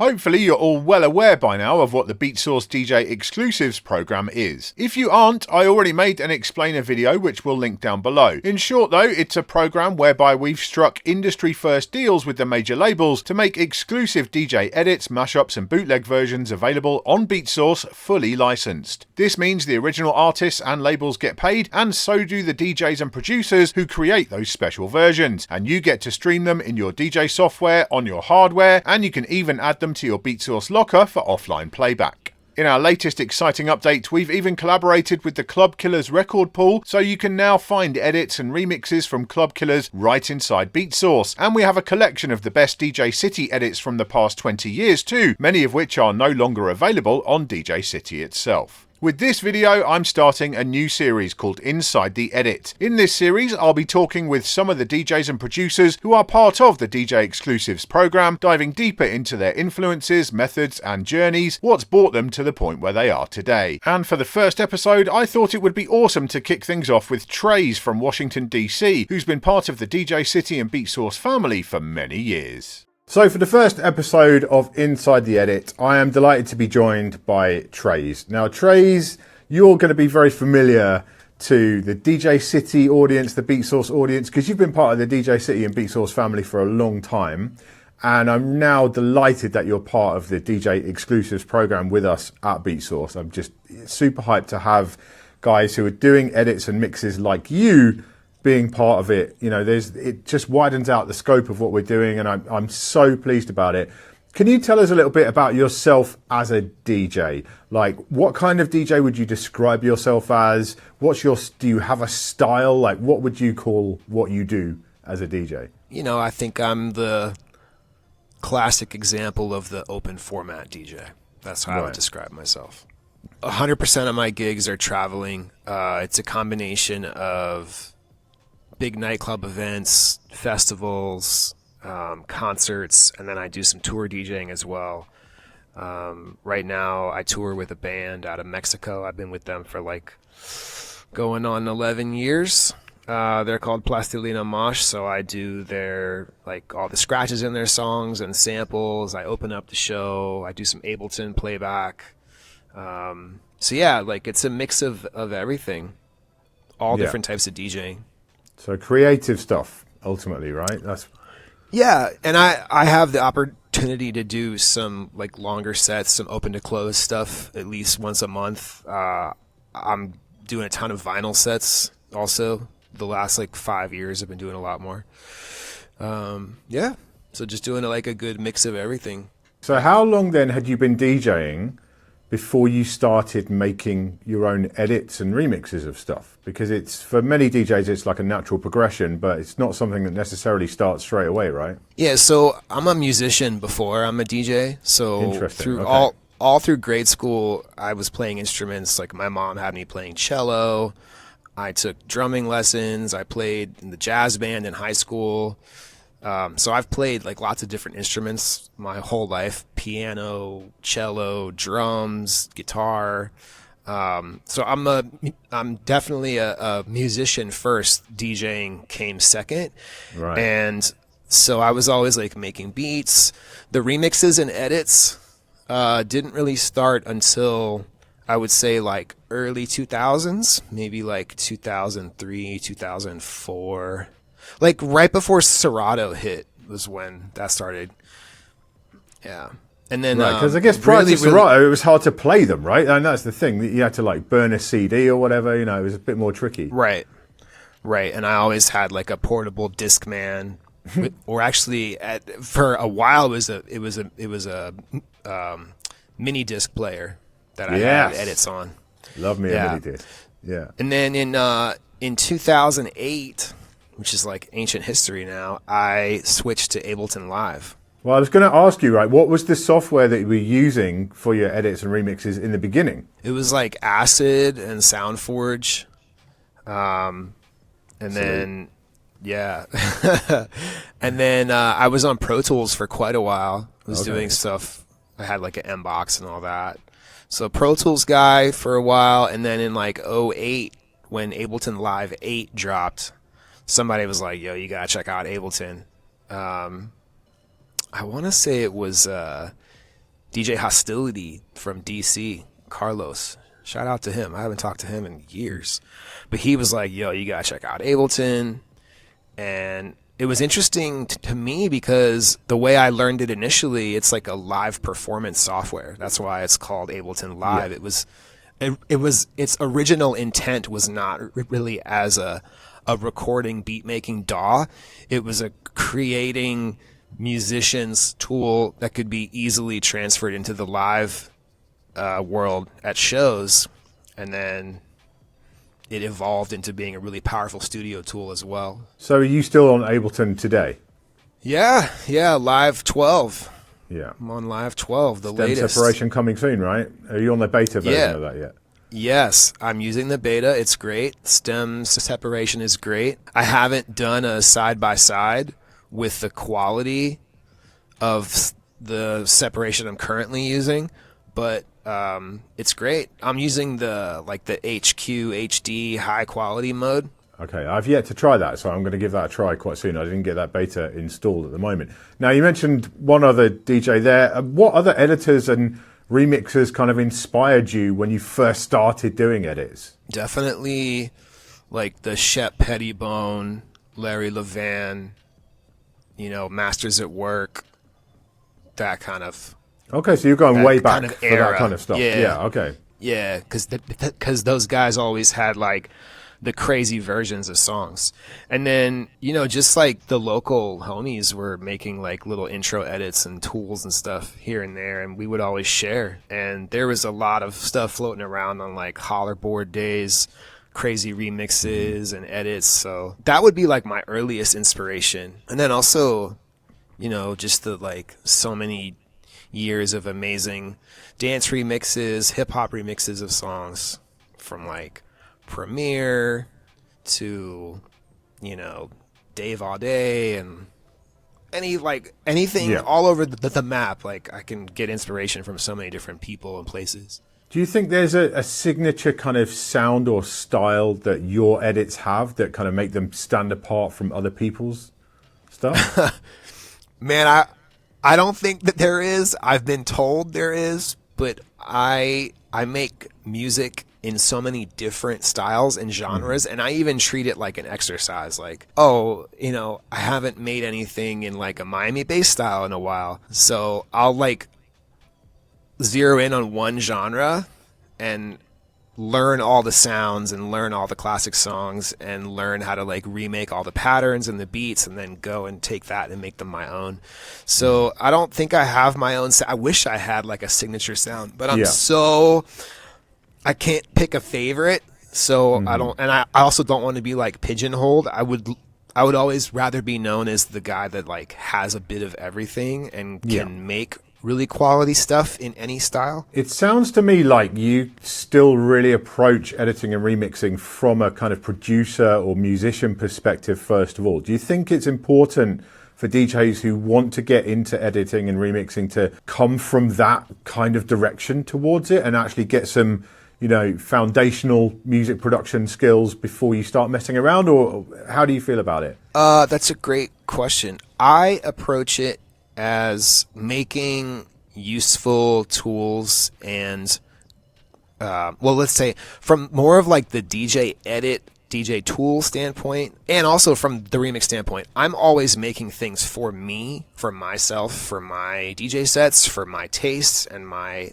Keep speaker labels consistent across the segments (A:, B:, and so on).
A: Hopefully you're all well aware by now of what the Beatsource DJ Exclusives program is. If you aren't, I already made an explainer video which we'll link down below. In short though, it's a program whereby we've struck industry first deals with the major labels to make exclusive DJ edits, mashups and bootleg versions available on Beatsource fully licensed. This means the original artists and labels get paid, and so do the DJs and producers who create those special versions, and you get to stream them in your DJ software, on your hardware, and you can even add them to your Beatsource locker for offline playback. In our latest exciting update, we've even collaborated with the Club Killers record pool, so you can now find edits and remixes from Club Killers right inside Beatsource. And we have a collection of the best DJ City edits from the past 20 years too, many of which are no longer available on DJ City itself. With this video, I'm starting a new series called Inside the Edit. In this series, I'll be talking with some of the DJs and producers who are part of the DJ Exclusives program, diving deeper into their influences, methods and journeys, what's brought them to the point where they are today. And for the first episode, I thought it would be awesome to kick things off with Trayze from Washington DC, who's been part of the DJ City and Beatsource family for many years. So for the first episode of Inside the Edit, I am delighted to be joined by Trayze. Now Trayze, you're going to be very familiar to the DJ City audience, the Beatsource audience, because you've been part of the DJ City and Beatsource family for a long time. And I'm now delighted that you're part of the DJ Exclusives program with us at Beatsource. I'm just super hyped to have guys who are doing edits and mixes like you being part of it. You know, it just widens out the scope of what we're doing, and I'm so pleased about it. Can you tell us a little bit about yourself as a DJ? Like, what kind of DJ would you describe yourself as? Do you have a style? Like, what would you call what you do as a DJ?
B: You know, I think I'm the classic example of the open format DJ. That's how I would describe myself. 100% of my gigs are traveling. It's a combination of big nightclub events, festivals, concerts, and then I do some tour DJing as well. Right now I tour with a band out of Mexico. I've been with them for like going on 11 years. They're called Plastilina Mosh, so I do all the scratches in their songs and samples. I open up the show. I do some Ableton playback. So yeah, like it's a mix of everything, all different types of DJing.
A: So creative stuff, ultimately, right?
B: Yeah, and I have the opportunity to do some like longer sets, some open to close stuff at least once a month. I'm doing a ton of vinyl sets also. The last like 5 years I've been doing a lot more. Yeah, so just doing like a good mix of everything.
A: So how long then had you been DJing before you started making your own edits and remixes of stuff? Because for many DJs, it's like a natural progression, but it's not something that necessarily starts straight away, right?
B: Yeah, so I'm a musician before I'm a DJ. So all through grade school, I was playing instruments. Like my mom had me playing cello. I took drumming lessons. I played in the jazz band in high school. So I've played like lots of different instruments my whole life: piano, cello, drums, guitar. So I'm definitely a musician first. DJing came second.
A: Right.
B: And so I was always like making beats. The remixes and edits didn't really start until I would say like early 2000s, maybe like 2003, 2004. Like right before Serato hit was when that started. Yeah. And then
A: because I guess prior to Serato, it was hard to play them, right? And that's the thing, that you had to like burn a CD or whatever. You know, it was a bit more tricky.
B: Right. And I always had like a portable Discman, or actually for a while it was a mini disc player that I had edits on.
A: Love me a mini disc. Yeah.
B: And then in 2008, which is like ancient history now, I switched to Ableton Live.
A: Well, I was going to ask you, right, what was the software that you were using for your edits and remixes in the beginning?
B: It was like Acid and SoundForge. And then, yeah. And then I was on Pro Tools for quite a while. I was doing stuff. I had like an M-Box and all that. So Pro Tools guy for a while. And then in like 2008, when Ableton Live 8 dropped, somebody was like, yo, you got to check out Ableton. I want to say it was DJ Hostility from DC, Carlos. Shout out to him. I haven't talked to him in years. But he was like, yo, you got to check out Ableton. And it was interesting to me because the way I learned it initially, it's like a live performance software. That's why it's called Ableton Live. Yeah. It was its original intent was not really as a recording beat making DAW. It was a creating musicians tool that could be easily transferred into the live world at shows, and then it evolved into being a really powerful studio tool as well.
A: So are you still on Ableton today?
B: Yeah, Live 12.
A: Yeah,
B: I'm on Live 12, the
A: Stem
B: latest.
A: separation coming soon, right? Are you on the beta version of that yet?
B: Yes, I'm using the beta. It's great. Stem separation is great. I haven't done a side-by-side with the quality of the separation I'm currently using, but it's great. I'm using the HQ HD high quality mode.
A: Okay, I've yet to try that, so I'm going to give that a try quite soon. I didn't get that beta installed at the moment. Now, you mentioned one other DJ there. What other editors and remixers kind of inspired you when you first started doing edits?
B: Definitely like the Shep Pettibone, Larry Levan, Masters at Work, that kind of.
A: Okay, so you're going way back
B: kind of
A: for
B: era.
A: that kind of stuff. Yeah okay.
B: Yeah, because those guys always had like the crazy versions of songs. And then, just like the local homies were making like little intro edits and tools and stuff here and there, and we would always share. And there was a lot of stuff floating around on like Hollerboard days, crazy remixes and edits. So that would be like my earliest inspiration. And then also, just the like so many years of amazing dance remixes, hip hop remixes of songs from like Premiere to, Dave All Day and anything all over the map. Like I can get inspiration from so many different people and places.
A: Do you think there's a signature kind of sound or style that your edits have that kind of make them stand apart from other people's stuff?
B: Man, I don't think that there is. I've been told there is, but I make music in so many different styles and genres, and I even treat it like an exercise. Like, I haven't made anything in like a Miami-based style in a while, so I'll like zero in on one genre and learn all the sounds and learn all the classic songs and learn how to like remake all the patterns and the beats and then go and take that and make them my own. So I don't think I have my own I wish I had like a signature sound, but I can't pick a favorite. So I don't, and I also don't want to be like pigeonholed. I would always rather be known as the guy that like has a bit of everything and can make really quality stuff in any style.
A: It sounds to me like you still really approach editing and remixing from a kind of producer or musician perspective first of all. Do you think it's important for DJs who want to get into editing and remixing to come from that kind of direction towards it and actually get some, foundational music production skills before you start messing around? Or how do you feel about it?
B: That's a great question. I approach it as making useful tools and let's say from more of like the DJ edit, DJ tool standpoint, and also from the remix standpoint, I'm always making things for me, for myself, for my DJ sets, for my tastes and my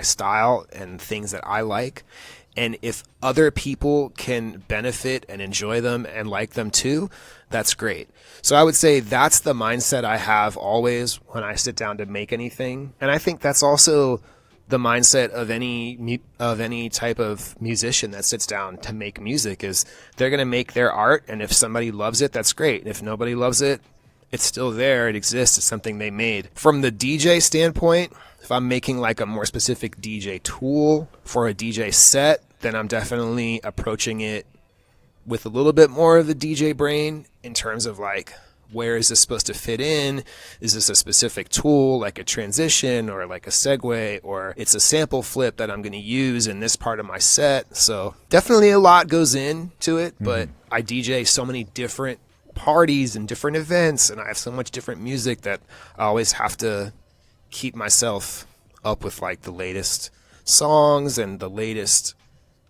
B: style and things that I like. And if other people can benefit and enjoy them and like them too, that's great. So I would say that's the mindset I have always when I sit down to make anything. And I think that's also the mindset of any type of musician that sits down to make music, is they're going to make their art. And if somebody loves it, that's great. And if nobody loves it, it's still there. It exists. It's something they made. From the DJ standpoint, if I'm making like a more specific DJ tool for a DJ set, then I'm definitely approaching it with a little bit more of the DJ brain in terms of like, where is this supposed to fit in? Is this a specific tool, like a transition or like a segue, or it's a sample flip that I'm going to use in this part of my set? So definitely a lot goes into it, but I DJ so many different parties and different events, and I have so much different music that I always have to keep myself up with like the latest songs and the latest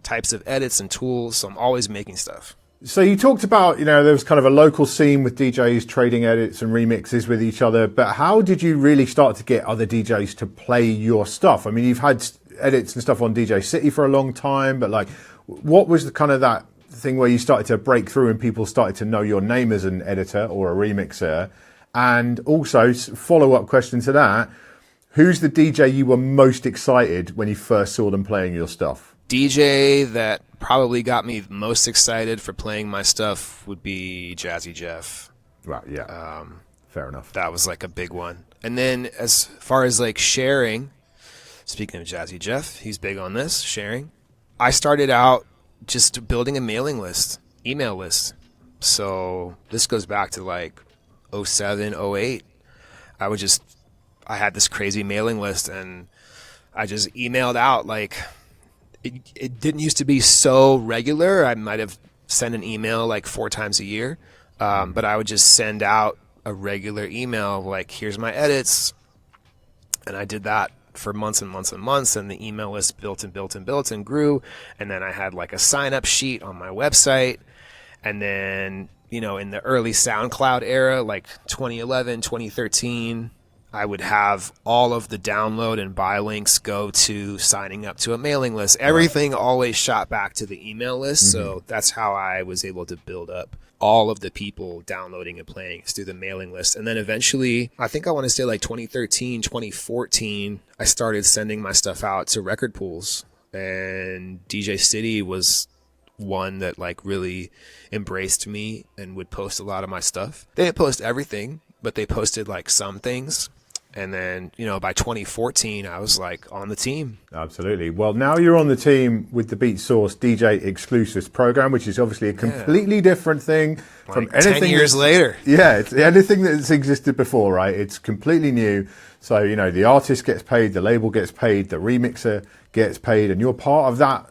B: types of edits and tools. So I'm always making stuff.
A: So you talked about, there was kind of a local scene with DJs trading edits and remixes with each other, but how did you really start to get other DJs to play your stuff? I mean, you've had edits and stuff on DJ City for a long time, but like, what was the kind of that thing where you started to break through and people started to know your name as an editor or a remixer? And also, follow-up question to that, who's the DJ you were most excited when you first saw them playing your stuff?
B: DJ that probably got me most excited for playing my stuff would be Jazzy Jeff.
A: Right, yeah. Fair enough.
B: That was like a big one. And then as far as like sharing, speaking of Jazzy Jeff, he's big on this, sharing. I started out just building a mailing list, email list. So this goes back to like 07, 08. I had this crazy mailing list and I just emailed out like, it didn't used to be so regular. I might have sent an email like 4 times a year, but I would just send out a regular email like, here's my edits. And I did that for months and months and months, and the email list built and built and built and grew. And then I had like a sign-up sheet on my website. And then, in the early SoundCloud era, like 2011, 2013, I would have all of the download and buy links go to signing up to a mailing list. Everything always shot back to the email list. Mm-hmm. So that's how I was able to build up all of the people downloading and playing through the mailing list. And then eventually, I think I want to say like 2013, 2014, I started sending my stuff out to record pools. And DJ City was one that like really embraced me and would post a lot of my stuff. They didn't post everything, but they posted like some things. And then, by 2014, I was like on the team.
A: Absolutely. Well, now you're on the team with the Beatsource DJ Exclusives program, which is obviously a completely different thing from anything
B: 10 years later.
A: Yeah, it's anything that's existed before, right? It's completely new. So, the artist gets paid, the label gets paid, the remixer gets paid, and you're part of that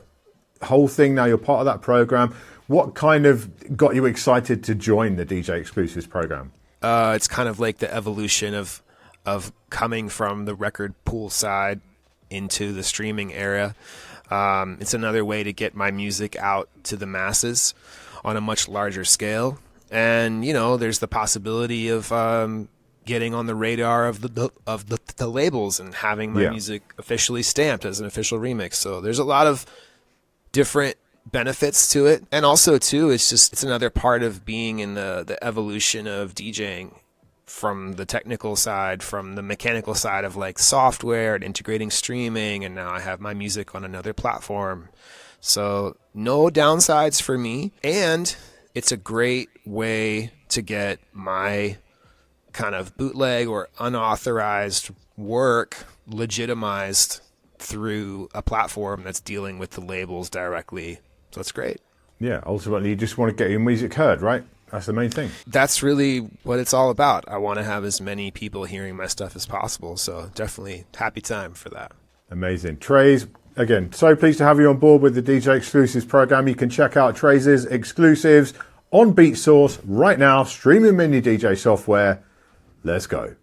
A: whole thing now. You're part of that program. What kind of got you excited to join the DJ Exclusives program?
B: It's kind of like the evolution of coming from the record pool side into the streaming era. It's another way to get my music out to the masses on a much larger scale. And, there's the possibility of getting on the radar of the labels and having my music officially stamped as an official remix. So there's a lot of different benefits to it. And also, too, it's another part of being in the evolution of DJing. From the technical side, from the mechanical side of like software and integrating streaming, and now I have my music on another platform. So no downsides for me, and it's a great way to get my kind of bootleg or unauthorized work legitimized through a platform that's dealing with the labels directly. So it's great.
A: Yeah, ultimately you just want to get your music heard, right? That's the main thing.
B: That's really what it's all about. I want to have as many people hearing my stuff as possible. So definitely happy time for that.
A: Amazing. Trayze, again, so pleased to have you on board with the DJ Exclusives program. You can check out Trayze's exclusives on Beatsource right now, streaming mini DJ software. Let's go.